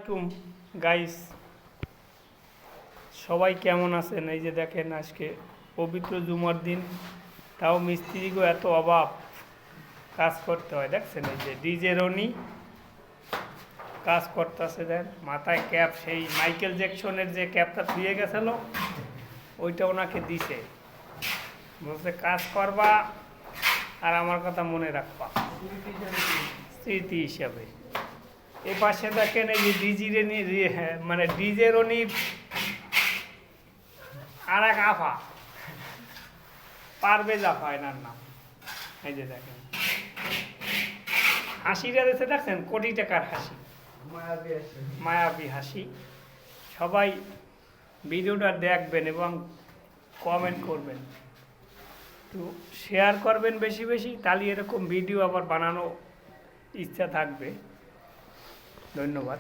আলাইকুম গাইস, সবাই কেমন আছেন? এই যে দেখেন, আজকে পবিত্র জুমার দিন, তাও মিস্ত্রিগো এত অভাব, কাজ করতে হয়। দেখছেন এই যে ডিজে রনি কাজ করতেছে, দেন মাথায় ক্যাপ, সেই মাইকেল জ্যাকসনের যে ক্যাপটা ধুয়ে গেছিল ওইটা ওনাকে দিছে, বলছে কাজ করবা আর আমার কথা মনে রাখবা স্মৃতি হিসাবে। এ পাশে দেখেন এই যে মানে ডিজে রনির আর এক আফা, পারভেজ আফা এনার নাম। এই যে দেখেন হাসিটা দেখে, দেখছেন কোটি টাকার হাসি, মায়াবী হাসি। সবাই ভিডিওটা দেখবেন এবং কমেন্ট করবেন, একটু শেয়ার করবেন বেশি বেশি, তাহলে এরকম ভিডিও আবার বানানো ইচ্ছা থাকবে। ধন্যবাদ।